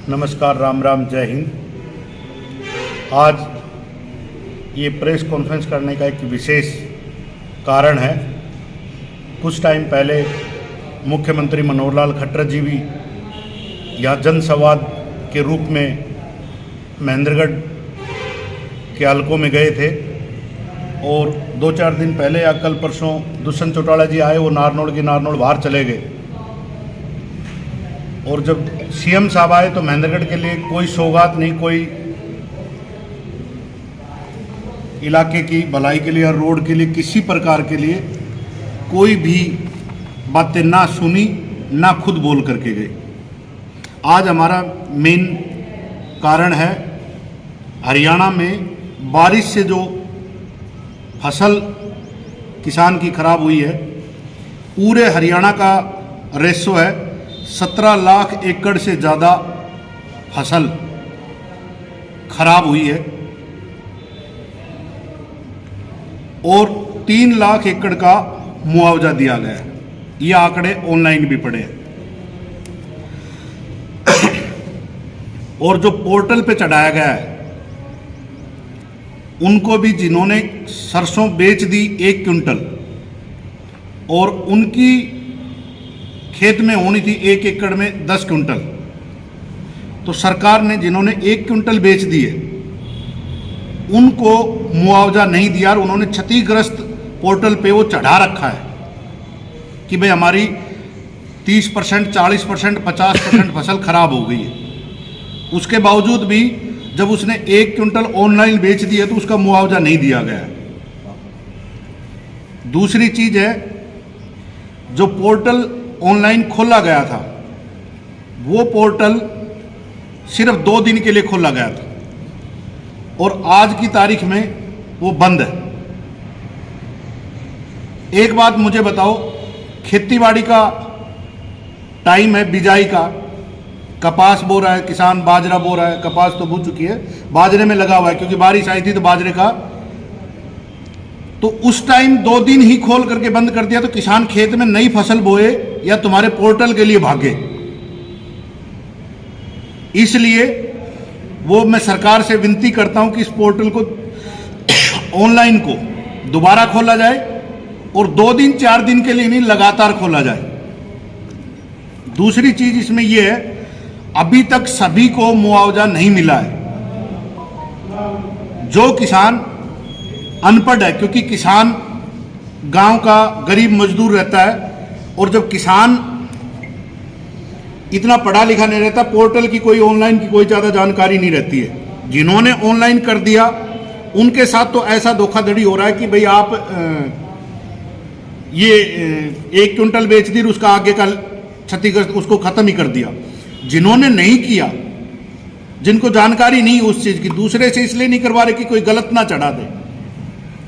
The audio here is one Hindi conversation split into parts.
नमस्कार, राम राम, जय हिंद। आज ये प्रेस कॉन्फ्रेंस करने का एक विशेष कारण है। कुछ टाइम पहले मुख्यमंत्री मनोहर लाल खट्टर जी भी यहाँ जनसंवाद के रूप में महेंद्रगढ़ के हलकों में गए थे और 2-4 दिन पहले या कल परसों दुष्यंत चौटाला जी आए, वो नारनौल की नारनौल बाहर चले गए। और जब सीएम साहब आए तो महेंद्रगढ़ के लिए कोई सौगात नहीं, कोई इलाके की भलाई के लिए और रोड के लिए किसी प्रकार के लिए कोई भी बातें ना सुनी, ना खुद बोल करके गए। आज हमारा मेन कारण है हरियाणा में बारिश से जो फसल किसान की खराब हुई है। पूरे हरियाणा का रेशो है 17 लाख एकड़ से ज़्यादा फसल खराब हुई है और 3 लाख एकड़ का मुआवजा दिया गया है। ये आंकड़े ऑनलाइन भी पड़े हैं और जो पोर्टल पे चढ़ाया गया है उनको भी, जिन्होंने सरसों बेच दी 1 क्विंटल और उनकी खेत में होनी थी 1 एकड़ में 10 क्विंटल, तो सरकार ने जिन्होंने 1 क्विंटल बेच दिए उनको मुआवजा नहीं दिया और उन्होंने क्षतिग्रस्त पोर्टल पे वो चढ़ा रखा है कि भाई हमारी 30%, 40%, 50% फसल खराब हो गई है। उसके बावजूद भी जब उसने 1 क्विंटल ऑनलाइन बेच दिया तो उसका मुआवजा नहीं दिया गया। दूसरी चीज है, जो पोर्टल ऑनलाइन खोला गया था वो पोर्टल सिर्फ 2 दिन के लिए खोला गया था और आज की तारीख में वो बंद है। एक बात मुझे बताओ, खेतीबाड़ी का टाइम है, बिजाई का, कपास बो रहा है किसान, बाजरा बो रहा है, कपास तो बो चुकी है, बाजरे में लगा हुआ है क्योंकि बारिश आई थी तो बाजरे का, तो उस टाइम 2 दिन ही खोल करके बंद कर दिया तो किसान खेत में नई फसल बोए या तुम्हारे पोर्टल के लिए भागे। इसलिए वो मैं सरकार से विनती करता हूं कि इस पोर्टल को ऑनलाइन को दोबारा खोला जाए और 2 दिन 4 दिन के लिए नहीं, लगातार खोला जाए। दूसरी चीज इसमें यह है, अभी तक सभी को मुआवजा नहीं मिला है। जो किसान अनपढ़ है, क्योंकि किसान गांव का गरीब मजदूर रहता है और जब किसान इतना पढ़ा लिखा नहीं रहता, पोर्टल की कोई ऑनलाइन की कोई ज़्यादा जानकारी नहीं रहती है। जिन्होंने ऑनलाइन कर दिया उनके साथ तो ऐसा धोखाधड़ी हो रहा है कि भाई आप ये 1 क्विंटल बेच दी, उसका आगे का क्षतिग्रस्त उसको खत्म ही कर दिया। जिन्होंने नहीं किया, जिनको जानकारी नहीं उस चीज़ की, दूसरे से इसलिए नहीं करवा रहे कि कोई गलत ना चढ़ा दे,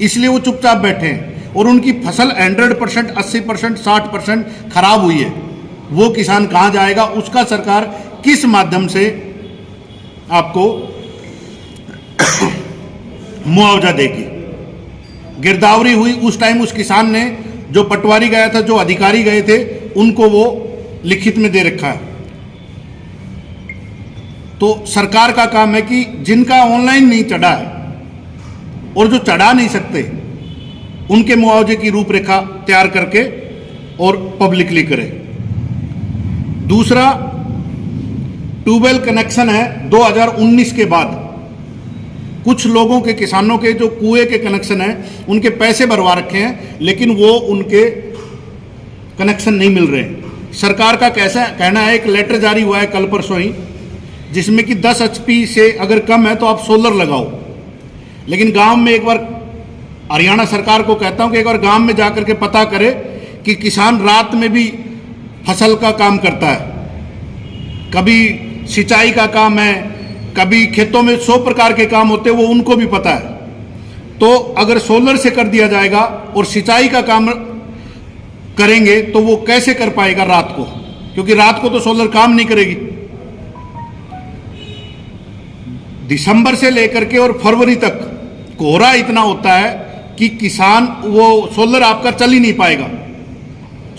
इसलिए वो चुपचाप बैठे हैं और उनकी फसल 100%, 80%, 60% खराब हुई है। वो किसान कहाँ जाएगा? उसका सरकार किस माध्यम से आपको मुआवजा देगी? गिरदावरी हुई उस टाइम, उस किसान ने, जो पटवारी गया था, जो अधिकारी गए थे, उनको वो लिखित में दे रखा है। तो सरकार का काम है कि जिनका ऑनलाइन नहीं चढ़ा है और जो चढ़ा नहीं सकते उनके मुआवजे की रूपरेखा तैयार करके और पब्लिकली करे। दूसरा, ट्यूबवेल कनेक्शन है 2019 के बाद कुछ लोगों के, किसानों के जो कुएं के कनेक्शन है उनके पैसे भरवा रखे हैं लेकिन वो उनके कनेक्शन नहीं मिल रहे हैं। सरकार का कैसा कहना है, एक लेटर जारी हुआ है कल परसों ही, जिसमें कि 10 HP से अगर कम है तो आप सोलर लगाओ। लेकिन गांव में एक बार हरियाणा सरकार को कहता हूं कि एक बार गांव में जाकर के पता करे कि किसान रात में भी फसल का काम करता है, कभी सिंचाई का काम है, कभी खेतों में 100 प्रकार के काम होते हैं, वो उनको भी पता है। तो अगर सोलर से कर दिया जाएगा और सिंचाई का काम करेंगे तो वो कैसे कर पाएगा रात को, क्योंकि रात को तो सोलर काम नहीं करेगी। दिसंबर से लेकर के और फरवरी तक कोहरा इतना होता है कि किसान, वो सोलर आपका चल ही नहीं पाएगा।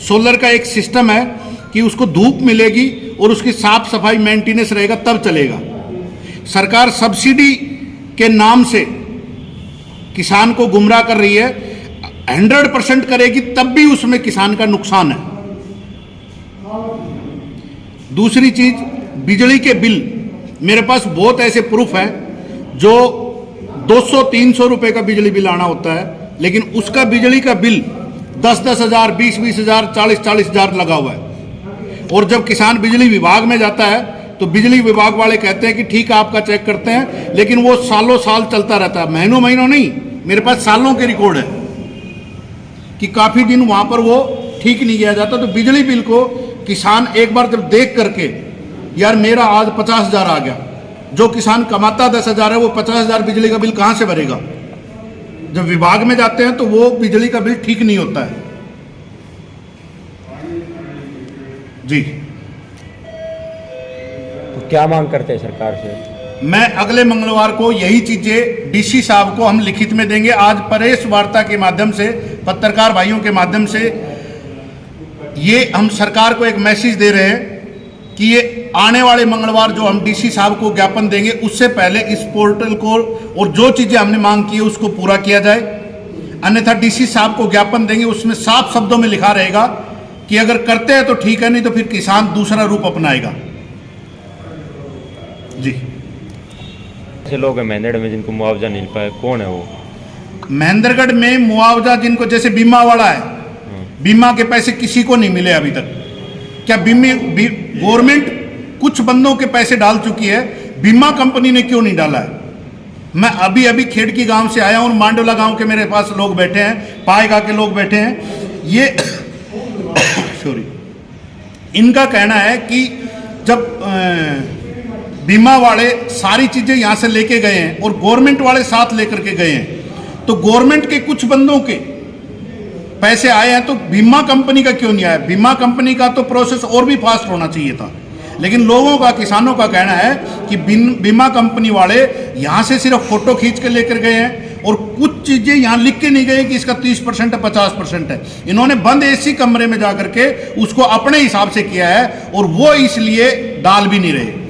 सोलर का एक सिस्टम है कि उसको धूप मिलेगी और उसकी साफ सफाई मेंटेनेंस रहेगा तब चलेगा। सरकार सब्सिडी के नाम से किसान को गुमराह कर रही है। 100% करेगी तब भी उसमें किसान का नुकसान है। दूसरी चीज, बिजली के बिल, मेरे पास बहुत ऐसे प्रूफ है जो 200-300 रुपए का बिजली बिल आना होता है, लेकिन उसका बिजली का बिल 10-10 हज़ार, 20-20 हज़ार, 40-40 हज़ार लगा हुआ है। और जब किसान बिजली विभाग में जाता है तो बिजली विभाग वाले कहते हैं कि ठीक है आपका चेक करते हैं, लेकिन वो सालों साल चलता रहता है, महीनों महीनों नहीं, मेरे पास सालों के रिकॉर्ड है कि काफी दिन वहां पर वो ठीक नहीं किया जाता। तो बिजली बिल को किसान एक बार जब देख करके, यार मेरा आज 50 हज़ार आ गया, जो किसान कमाता 10 हज़ार है वो 50 हज़ार बिजली का बिल कहां से भरेगा? जब विभाग में जाते हैं तो वो बिजली का बिल ठीक नहीं होता है। जी, तो क्या मांग करते हैं सरकार से? मैं अगले मंगलवार को यही चीजें डीसी साहब को हम लिखित में देंगे। आज प्रेस वार्ता के माध्यम से, पत्रकार भाइयों के माध्यम से ये हम सरकार को एक मैसेज दे रहे हैं कि ये आने वाले मंगलवार जो हम डीसी साहब को ज्ञापन देंगे उससे पहले इस पोर्टल को और जो चीजें हमने मांग की है उसको पूरा किया जाए। अन्यथा डीसी साहब को ज्ञापन देंगे, उसमें साफ शब्दों में लिखा रहेगा कि अगर करते हैं तो ठीक है, नहीं तो फिर किसान दूसरा रूप अपनाएगा। जी, ऐसे लोग हैं महेंद्रगढ़ में जिनको मुआवजा नहीं मिल पाया, कौन है वो? महेंद्रगढ़ में मुआवजा जिनको, जैसे बीमा वाला है, बीमा के पैसे किसी को नहीं मिले अभी तक। क्या गवर्नमेंट कुछ बंदों के पैसे डाल चुकी है, बीमा कंपनी ने क्यों नहीं डाला है? मैं अभी अभी खेड़की गांव से आया हूं, मांडोला गांव के मेरे पास लोग बैठे हैं, पाएगा के लोग बैठे हैं। ये सॉरी, इनका कहना है कि जब बीमा वाले सारी चीजें यहां से लेके गए हैं और गवर्नमेंट वाले साथ लेकर के गए हैं, तो गवर्नमेंट के कुछ बंदों के पैसे आए हैं तो बीमा कंपनी का क्यों नहीं आया? बीमा कंपनी का तो प्रोसेस और भी फास्ट होना चाहिए था। लेकिन लोगों का, किसानों का कहना है कि बीमा कंपनी वाले यहां से सिर्फ फोटो खींच के लेकर गए हैं और कुछ चीजें यहां लिख के नहीं गए कि इसका 30% है, 50% है। इन्होंने बंद एसी कमरे में जाकर के उसको अपने हिसाब से किया है और वो इसलिए डाल भी नहीं रहे।